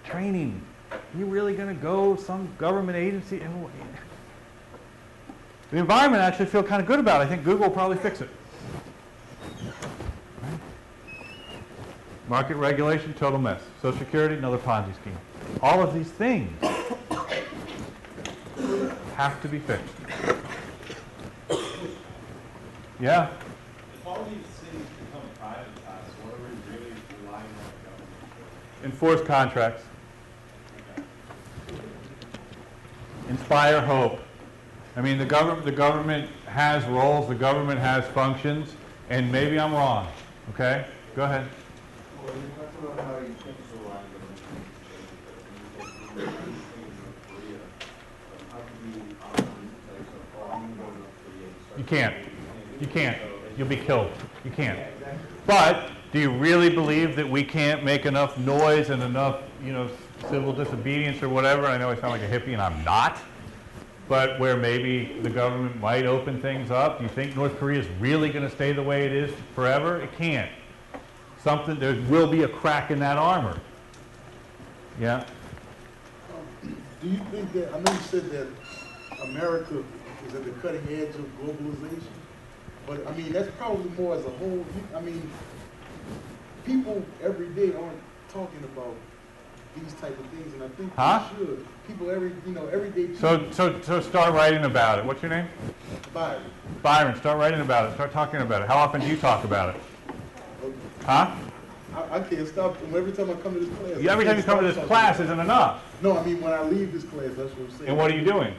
Training. You really going to go some government agency? The environment I actually feel kind of good about. I think Google will probably fix it. Right? Market regulation, total mess. Social Security, another Ponzi scheme. All of these things have to be fixed. Yeah?
If all these things become privatized, what are we really relying on the government for?
Enforce contracts. Inspire hope. I mean, the government has roles, the government has functions, and maybe I'm wrong. Okay? Go ahead.
Well, you talked about how you think so long ago,
you can't. You can't. You'll be killed. You can't. But do you really believe that we can't make enough noise and enough, civil disobedience or whatever? I know I sound like a hippie, and I'm not. But where maybe the government might open things up. Do you think North Korea is really going to stay the way it is forever? It can't. There will be a crack in that armor. Yeah?
Do you think that, I know you said that America is at the cutting edge of globalization, but I mean, that's probably more as a whole. I mean, people every day aren't talking about these type of things, and I think they should. People everyday people.
So start writing about it. What's your name?
Byron.
Byron, start writing about it. Start talking about it. How often do you talk about it?
Okay.
Huh?
I can't stop them every time I come to this class.
Every time you come to this class isn't enough.
No, I mean when I leave this class, that's what I'm saying.
And what are you doing?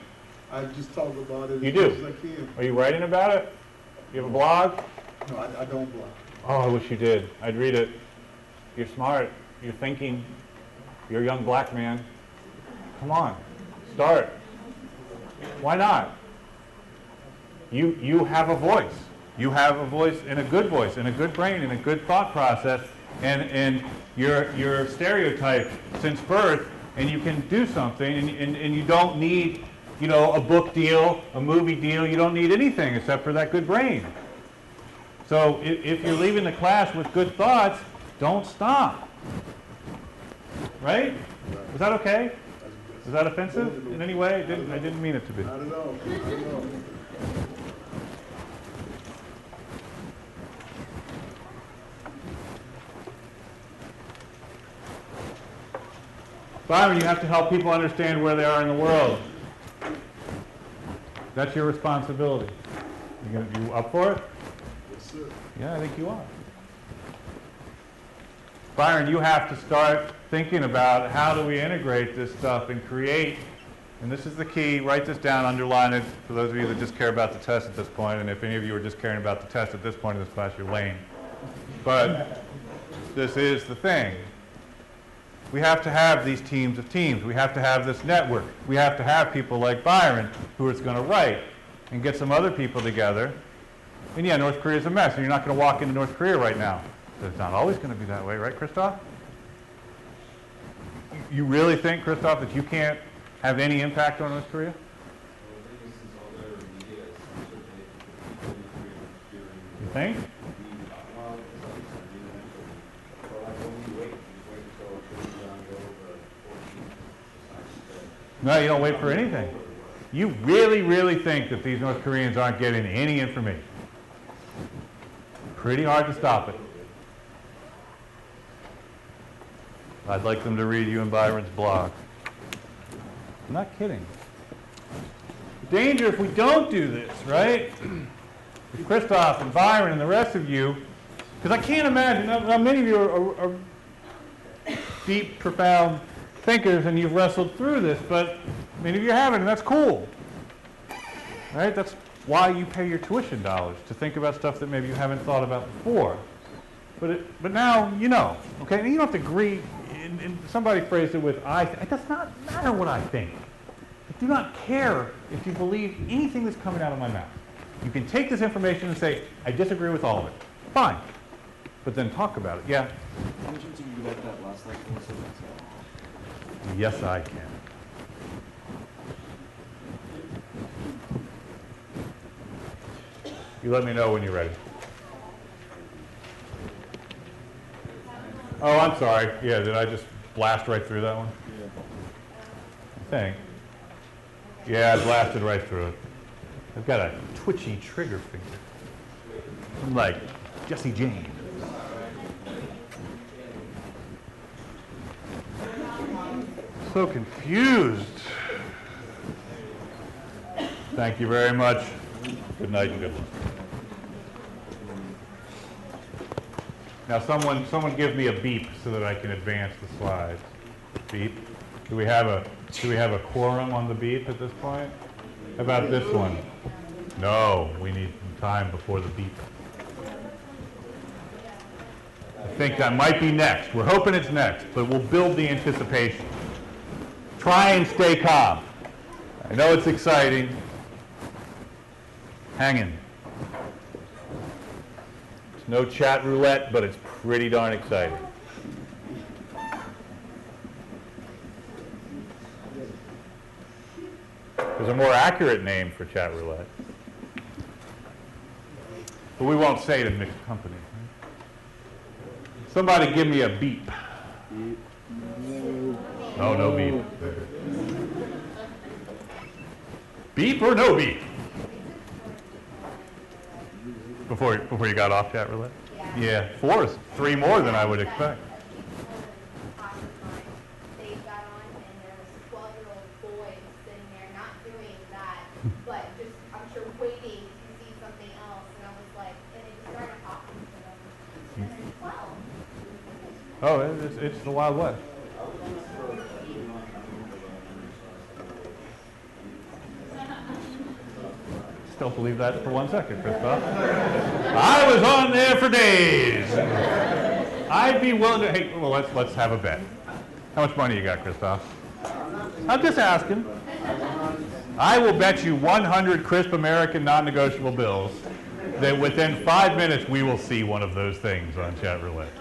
I just talk about it
You
as
do?
much as I can.
Are you writing about it? You have a blog?
No, I don't blog.
Oh, I wish you did. I'd read it. You're smart. You're thinking. You're a young black man. Come on. Start. Why not? You have a voice. You have a voice, and a good voice, and a good brain, and a good thought process, and you're stereotyped since birth, and you can do something, and you don't need, a book deal, a movie deal. You don't need anything except for that good brain. So if you're leaving the class with good thoughts, don't stop. Right? Was that okay? Was that offensive in any way? I didn't mean it to be.
Not at all. Not at all.
Byron, you have to help people understand where they are in the world. That's your responsibility. You up for it?
Yes, sir.
Yeah, I think you are. Byron, you have to start thinking about how do we integrate this stuff and create, and this is the key, write this down, underline it, for those of you that just care about the test at this point, and if any of you are just caring about the test at this point in this class, you're lame. But this is the thing. We have to have these teams of teams. We have to have this network. We have to have people like Byron who is going to write and get some other people together. And yeah, North Korea is a mess, and you're not going to walk into North Korea right now. But it's not always going to be that way, right, Christoph? You really think, Christoph, that you can't have any impact on North Korea? You think? No, you don't wait for anything. You really, really think that these North Koreans aren't getting any information? Pretty hard to stop it. I'd like them to read you and Byron's blog. I'm not kidding. The danger if we don't do this, right? With Christoph and Byron and the rest of you, because I can't imagine, now many of you are deep, profound thinkers and you've wrestled through this, but many of you haven't, and that's cool. Right? That's why you pay your tuition dollars, to think about stuff that maybe you haven't thought about before. But now you know, okay? And you don't have to agree. And somebody phrased it with, it does not matter what I think. I do not care if you believe anything that's coming out of my mouth. You can take this information and say, I disagree with all of it. Fine. But then talk about it. Yeah? Yes, I can. You let me know when you're ready. Oh, I'm sorry. Yeah, did I just blast right through that one? I think. Yeah, I blasted right through it. I've got a twitchy trigger finger. I'm like Jesse James. So confused. Thank you very much. Good night and good luck. Now someone give me a beep so that I can advance the slides. Beep. Do we have a quorum on the beep at this point? How about this one? No, we need some time before the beep. I think that might be next. We're hoping it's next, but we'll build the anticipation. Try and stay calm. I know it's exciting. Hang in. It's no chat roulette, but it's pretty darn exciting. There's a more accurate name for chat roulette. But we won't say it in mixed company. Somebody give me a beep. No, no beep. Beep or no beep? Before you got off chat roulette? Yeah, 4 is 3 more than I would expect.
They got on and there was a 12-year-old boy sitting there not doing that, but just, I'm sure, waiting to see something else. And I was like, and they just started talking to them. And then 12.
Oh, it's the Wild West. Don't believe that for 1 second, Christoph. I was on there for days. I'd be willing to. Hey, well, let's have a bet. How much money you got, Christoph? I'm just asking. I will bet you 100 crisp American non-negotiable bills that within 5 minutes we will see one of those things on chat roulette.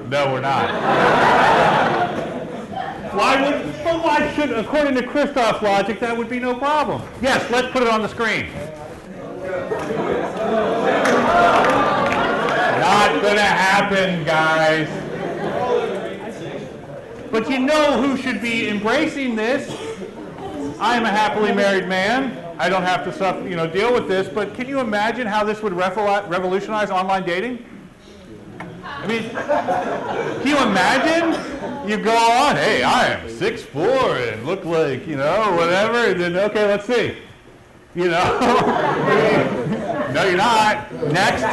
No, we're not. Why should, according to Christoph's logic, that would be no problem? Yes, let's put it on the screen. Not gonna happen, guys. But you know who should be embracing this? I am a happily married man. I don't have to suffer, deal with this, but can you imagine how this would revolutionize online dating? I mean, can you imagine? You go on, hey, I am 6'4" and look like, whatever, and then, okay, let's see. No, you're not. Next.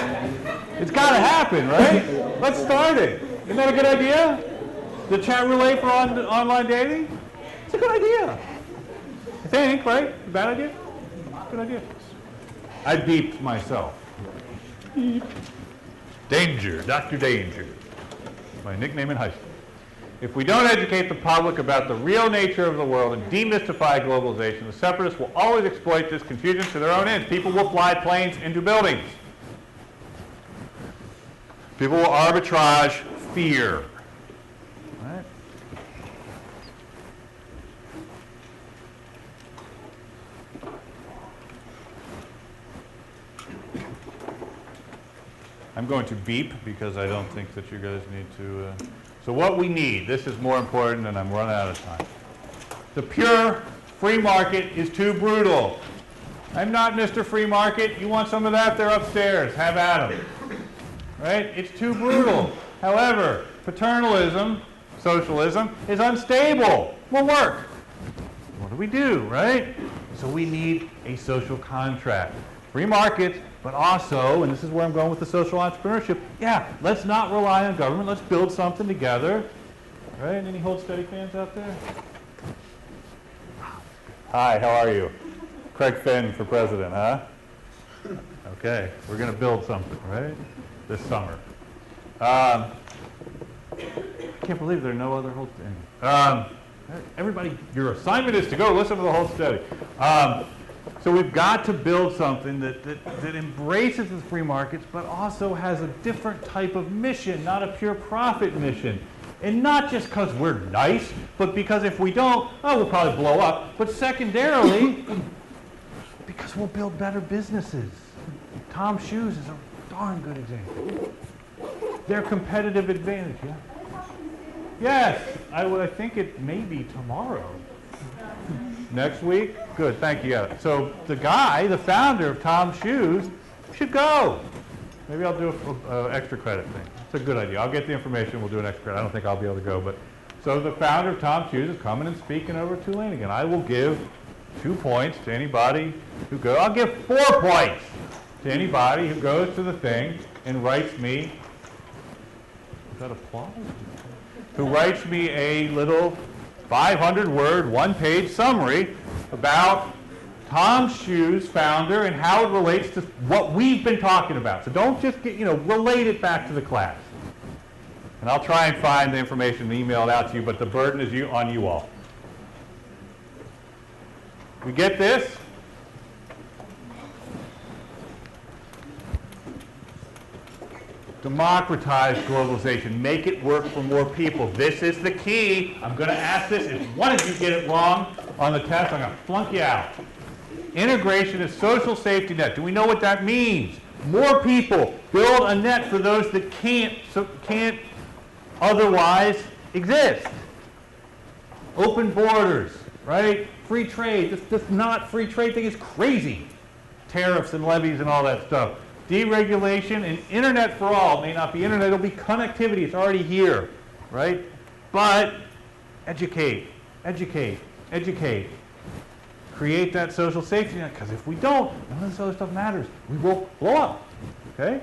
It's got to happen, right? Let's start it. Isn't that a good idea? The chat roulette for online dating? It's a good idea. I think, right? Bad idea? Good idea. I beeped myself. Beep. Danger, Dr. Danger. My nickname in high school. If we don't educate the public about the real nature of the world and demystify globalization, the separatists will always exploit this confusion to their own ends. People will fly planes into buildings. People will arbitrage fear. Right? I'm going to beep because I don't think that you guys need to. So what we need, this is more important and I'm running out of time. The pure free market is too brutal. I'm not Mr. Free Market. You want some of that? They're upstairs. Have at them. Right? It's too brutal. However, paternalism, socialism, is unstable. Will work. What do we do, right? So we need a social contract. Free markets, but also, and this is where I'm going with the social entrepreneurship, yeah, let's not rely on government. Let's build something together. Right? Any Hold Steady fans out there? Hi, how are you? Craig Finn for president, huh? Okay, we're going to build something, right? This summer. I can't believe there are no other Hold Steady. Everybody, your assignment is to go listen to the Hold Steady. So we've got to build something that embraces the free markets, but also has a different type of mission, not a pure profit mission. And not just because we're nice, but because if we don't, oh, we'll probably blow up. But secondarily, because we'll build better businesses. Tom's Shoes is a darn good example. Their competitive advantage, yeah? Yes, I think it may be tomorrow. Next week? Good, thank you. Yeah. So the guy, the founder of Tom's Shoes, should go. Maybe I'll do an extra credit thing. It's a good idea. I'll get the information. We'll do an extra credit. I don't think I'll be able to go. But so the founder of Tom's Shoes is coming and speaking over at Tulane again. I will give 2 points to anybody who goes. I'll give 4 points to anybody who goes to the thing and writes me. Is that applause? Who writes me a little 500-word, one-page summary about Tom's Shoes founder and how it relates to what we've been talking about. So don't just get, relate it back to the class. And I'll try and find the information and email it out to you, but the burden is on you all. We get this? Democratize globalization. Make it work for more people. This is the key. I'm going to ask this. If one of you get it wrong on the test, I'm going to flunk you out. Integration is social safety net. Do we know what that means? More people. Build a net for those that can't otherwise exist. Open borders, right? Free trade. This not free trade thing is crazy. Tariffs and levies and all that stuff. Deregulation and internet for all. It may not be internet, it'll be connectivity. It's already here, right? But educate, educate, educate. Create that social safety net, because if we don't, none of this other stuff matters. We will blow up, okay?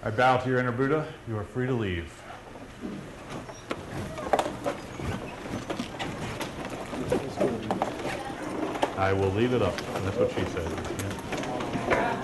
I bow to your inner Buddha. You are free to leave. I will leave it up. That's what she said. Yeah.